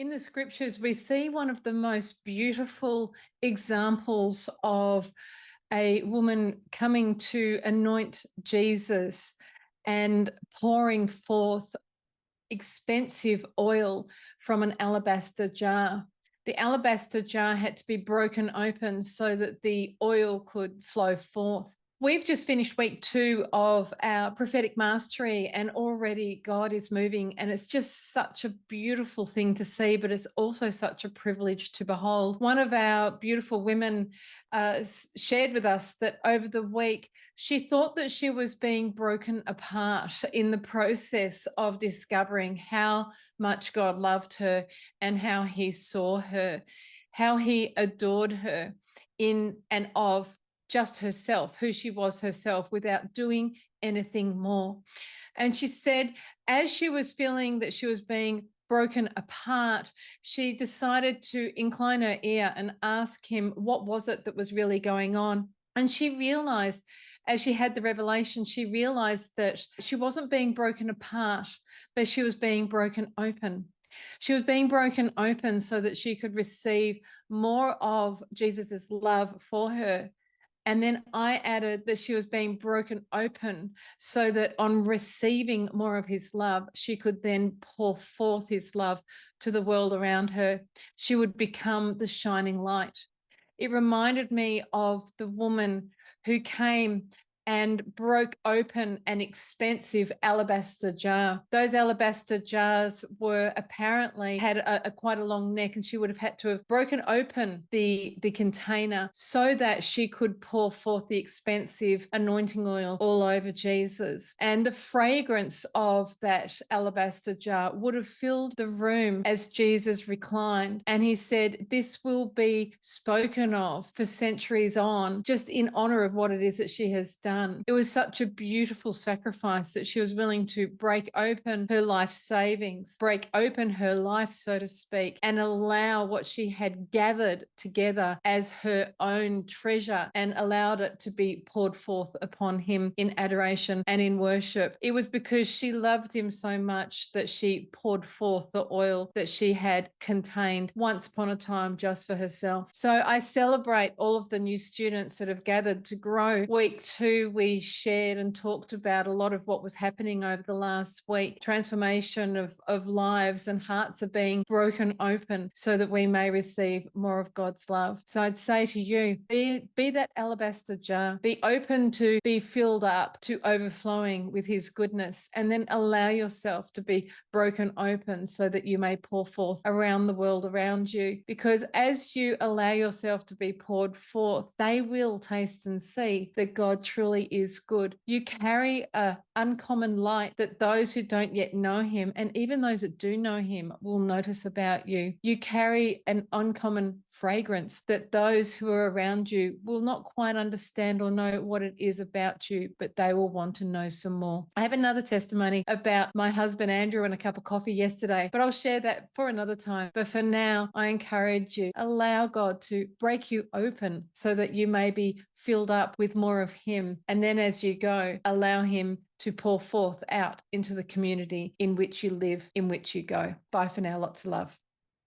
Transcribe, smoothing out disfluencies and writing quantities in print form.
In the scriptures, we see one of the most beautiful examples of a woman coming to anoint Jesus and pouring forth expensive oil from an alabaster jar. The alabaster jar had to be broken open so that the oil could flow forth. We've just finished week 2 of our Prophetic Mastery, and already God is moving, and it's just such a beautiful thing to see, but it's also such a privilege to behold. One of our beautiful women shared with us that over the week, she thought that she was being broken apart in the process of discovering how much God loved her and how he saw her, how he adored her in and of just herself, who she was herself, without doing anything more. And she said, as she was feeling that she was being broken apart, she decided to incline her ear and ask him what was it that was really going on. And she realized, as she had the revelation, she realized that she wasn't being broken apart, but she was being broken open. She was being broken open so that she could receive more of Jesus's love for her. And then I added that she was being broken open so that on receiving more of his love, she could then pour forth his love to the world around her. She would become the shining light. It reminded me of the woman who came and broke open an expensive alabaster jar. Those alabaster jars were apparently had a quite a long neck, and she would have had to have broken open the container so that she could pour forth the expensive anointing oil all over Jesus. And the fragrance of that alabaster jar would have filled the room as Jesus reclined. And he said, this will be spoken of for centuries on, just in honor of what it is that she has done. It was such a beautiful sacrifice that she was willing to break open her life savings, break open her life, so to speak, and allow what she had gathered together as her own treasure and allowed it to be poured forth upon him in adoration and in worship. It was because she loved him so much that she poured forth the oil that she had contained once upon a time just for herself. So I celebrate all of the new students that have gathered to grow. Week 2, we shared and talked about a lot of what was happening over the last week. Transformation of lives, and hearts are being broken open so that we may receive more of God's love. So I'd say to you, be that alabaster jar. Be open to be filled up to overflowing with his goodness, and then allow yourself to be broken open so that you may pour forth around the world around you. Because as you allow yourself to be poured forth, they will taste and see that God truly is good. You carry an uncommon light that those who don't yet know him, and even those that do know him, will notice about you. You carry an uncommon fragrance that those who are around you will not quite understand or know what it is about you, but they will want to know some more. I have another testimony about my husband Andrew and a cup of coffee yesterday, but I'll share that for another time. But for now, I encourage you, allow God to break you open so that you may be filled up with more of him. And then as you go, allow him to pour forth out into the community in which you live, in which you go. Bye for now. Lots of love.